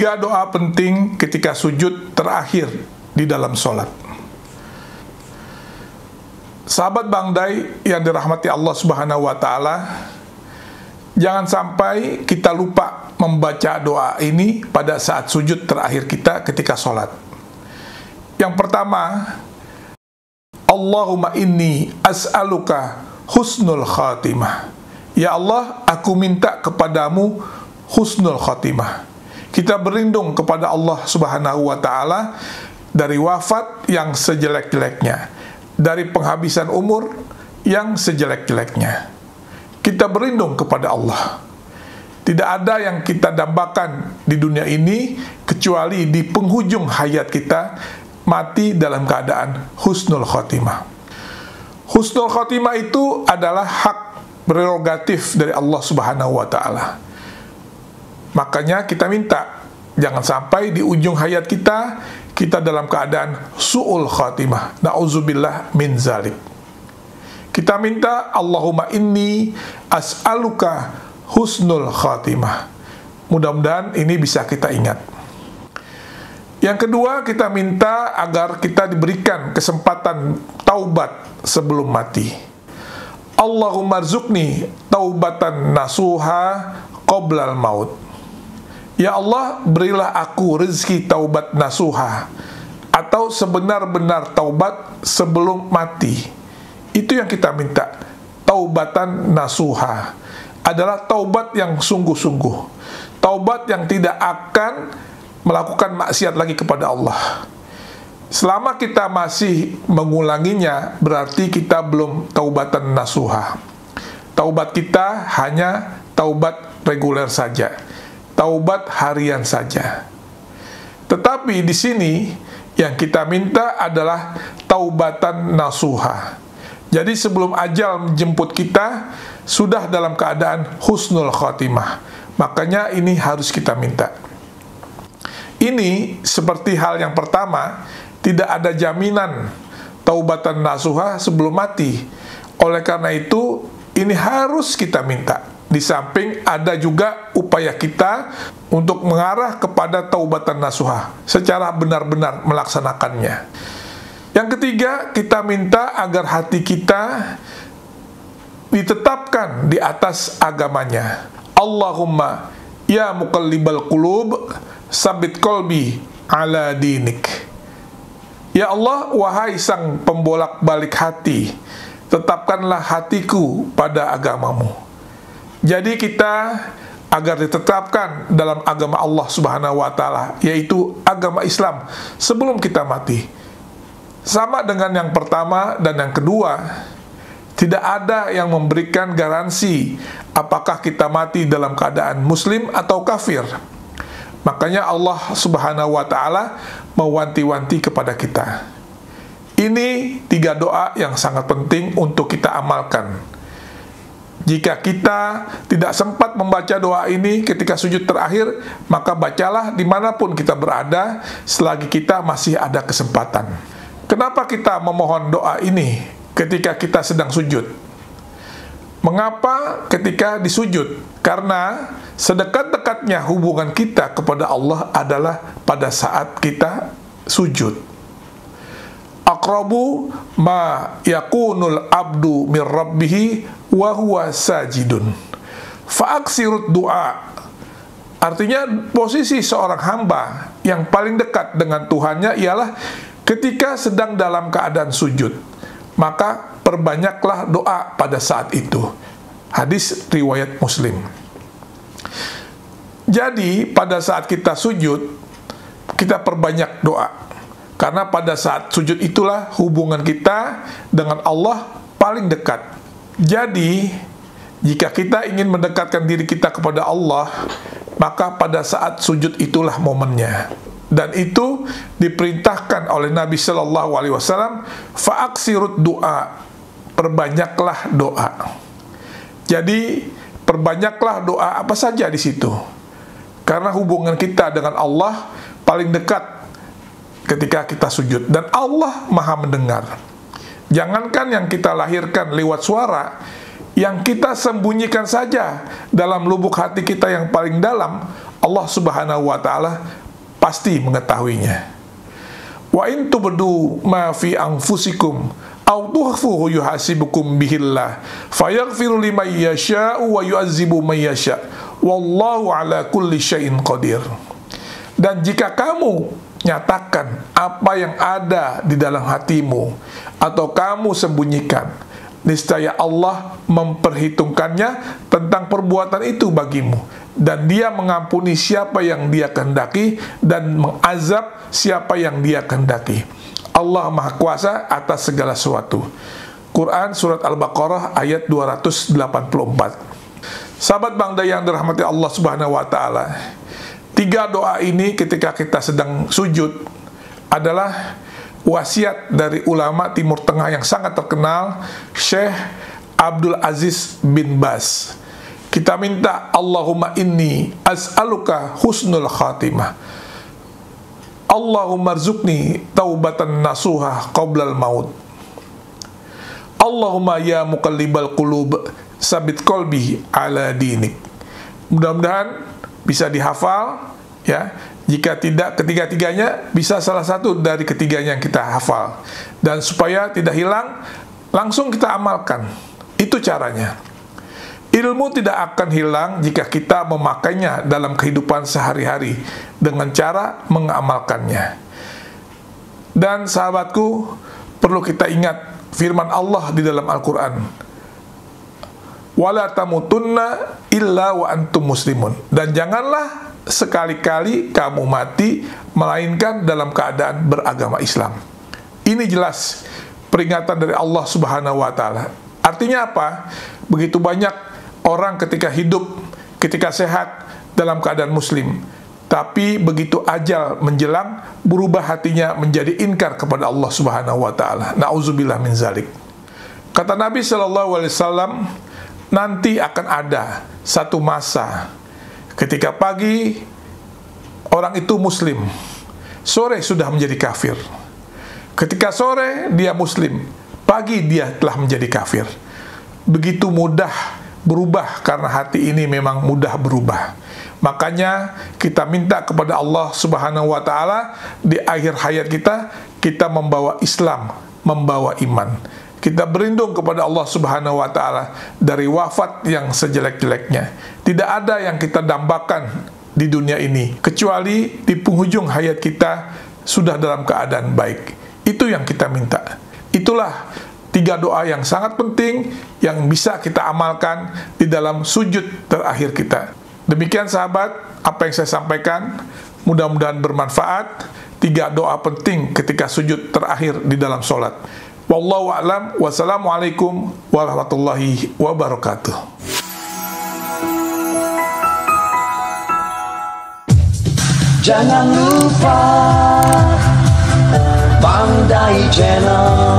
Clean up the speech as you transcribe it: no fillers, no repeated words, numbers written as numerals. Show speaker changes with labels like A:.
A: 3 doa penting ketika sujud terakhir di dalam sholat. Sahabat Bang Dai yang dirahmati Allah Subhanahu wa Ta'ala, jangan sampai kita lupa membaca doa ini pada saat sujud terakhir kita ketika sholat. Yang pertama, Allahumma inni as'aluka husnul khatimah. Ya Allah, aku minta kepadamu husnul khatimah. Kita berlindung kepada Allah Subhanahu wa Ta'ala dari wafat yang sejelek-jeleknya, dari penghabisan umur yang sejelek-jeleknya. Kita berlindung kepada Allah. Tidak ada yang kita dambakan di dunia ini kecuali di penghujung hayat kita mati dalam keadaan husnul khotimah. Husnul khotimah itu adalah hak prerogatif dari Allah Subhanahu wa Ta'ala. Makanya kita minta jangan sampai di ujung hayat kita dalam keadaan su'ul khatimah. Na'udzubillah min zalik. Kita minta Allahumma inni as'aluka husnul khatimah. Mudah-mudahan ini bisa kita ingat. Yang kedua, kita minta agar kita diberikan kesempatan taubat sebelum mati. Allahumma rzuqni taubatan nasuha qoblal maut. Ya Allah, berilah aku rezeki taubat nasuha, atau sebenar-benar taubat sebelum mati. Itu yang kita minta. Taubatan nasuha adalah taubat yang sungguh-sungguh, taubat yang tidak akan melakukan maksiat lagi kepada Allah. Selama kita masih mengulanginya, berarti kita belum taubatan nasuha. Taubat kita hanya taubat reguler saja, taubat harian saja. Tetapi di sini yang kita minta adalah taubatan nasuha. Jadi sebelum ajal menjemput kita, sudah dalam keadaan husnul khotimah. Makanya ini harus kita minta. Ini seperti hal yang pertama, tidak ada jaminan taubatan nasuha sebelum mati. Oleh karena itu, ini harus kita minta. Di samping ada juga upaya kita untuk mengarah kepada taubatan nasuha secara benar-benar melaksanakannya. Yang ketiga, kita minta agar hati kita ditetapkan di atas agamanya. Allahumma ya muqallibal qulub sabit qalbi ala dinik. Ya Allah, wahai sang pembolak-balik hati, tetapkanlah hatiku pada agamamu. Jadi kita agar ditetapkan dalam agama Allah Subhanahu wa Ta'ala, yaitu agama Islam, sebelum kita mati. Sama dengan yang pertama dan yang kedua, tidak ada yang memberikan garansi apakah kita mati dalam keadaan muslim atau kafir. Makanya Allah Subhanahu wa Ta'ala mewanti-wanti kepada kita. Ini 3 doa yang sangat penting untuk kita amalkan. Jika kita tidak sempat membaca doa ini ketika sujud terakhir, maka bacalah dimanapun kita berada selagi kita masih ada kesempatan. Kenapa kita memohon doa ini ketika kita sedang sujud? Mengapa ketika disujud? Karena sedekat-dekatnya hubungan kita kepada Allah adalah pada saat kita sujud. Aqrabu ma yakunul abdu mir rabbihi wa huwa sajidun. Fa'aksirut doa. Artinya posisi seorang hamba yang paling dekat dengan Tuhannya ialah ketika sedang dalam keadaan sujud. Maka perbanyaklah doa pada saat itu. Hadis riwayat Muslim. Jadi pada saat kita sujud, kita perbanyak doa. Karena pada saat sujud itulah hubungan kita dengan Allah paling dekat. Jadi, jika kita ingin mendekatkan diri kita kepada Allah, maka pada saat sujud itulah momennya. Dan itu diperintahkan oleh Nabi Shallallahu Alaihi Wasallam, fa'aksirut doa, perbanyaklah doa. Jadi, perbanyaklah doa apa saja di situ. Karena hubungan kita dengan Allah paling dekat ketika kita sujud, dan Allah Maha mendengar. Jangankan yang kita lahirkan lewat suara, yang kita sembunyikan saja dalam lubuk hati kita yang paling dalam, Allah Subhanahu wa taala pasti mengetahuinya. Wa in tubdu ma fi anfusikum aw tukhfuhu yuhasibukum bihillah fayaghfiru liman yasha'u wa yu'adzibu man yasha' wallahu ala kulli syai'in qadir. Dan jika kamu nyatakan apa yang ada di dalam hatimu atau kamu sembunyikan, niscaya Allah memperhitungkannya tentang perbuatan itu bagimu, dan Dia mengampuni siapa yang Dia kehendaki dan mengazab siapa yang Dia kehendaki. Allah Maha Kuasa atas segala sesuatu. Quran Surat Al-Baqarah ayat 284. Sahabat Bang Day yang dirahmati Allah Subhanahu wa taala, 3 doa ini ketika kita sedang sujud adalah wasiat dari ulama Timur Tengah yang sangat terkenal, Syekh Abdul Aziz bin Baz. Kita minta, Allahumma inni as'aluka husnul khatimah, Allahumma rzuqni taubatan nasuha qablal maut, Allahumma ya muqallibal qulub sabit qalbi ala dinik. Mudah-mudahan bisa dihafal ya. Jika tidak ketiga-tiganya, bisa salah satu dari ketiganya yang kita hafal. Dan supaya tidak hilang, langsung kita amalkan. Itu caranya. Ilmu tidak akan hilang jika kita memakainya dalam kehidupan sehari-hari dengan cara mengamalkannya. Dan sahabatku, perlu kita ingat firman Allah di dalam Al-Quran, wala tamutunna illa wa antum muslimun. Dan janganlah sekali-kali kamu mati melainkan dalam keadaan beragama Islam. Ini jelas peringatan dari Allah Subhanahu wa taala. Artinya apa? Begitu banyak orang ketika hidup, ketika sehat dalam keadaan muslim, tapi begitu ajal menjelang berubah hatinya menjadi inkar kepada Allah Subhanahu wa taala. Nauzubillah min zalik. Kata Nabi sallallahu alaihi wasallam, nanti akan ada satu masa ketika pagi orang itu muslim, sore sudah menjadi kafir. Ketika sore dia muslim, pagi dia telah menjadi kafir. Begitu mudah berubah karena hati ini memang mudah berubah. Makanya kita minta kepada Allah Subhanahu wa taala di akhir hayat kita membawa Islam, membawa iman. Kita berlindung kepada Allah Subhanahu wa taala dari wafat yang sejelek-jeleknya. Tidak ada yang kita dambakan di dunia ini kecuali di penghujung hayat kita sudah dalam keadaan baik. Itu yang kita minta. Itulah 3 doa yang sangat penting yang bisa kita amalkan di dalam sujud terakhir kita. Demikian sahabat, apa yang saya sampaikan mudah-mudahan bermanfaat. 3 doa penting ketika sujud terakhir di dalam sholat. Wallahu a'lam. Wassalamualaikum warahmatullahi wabarakatuh.
B: Jangan lupa Bang Day Channel.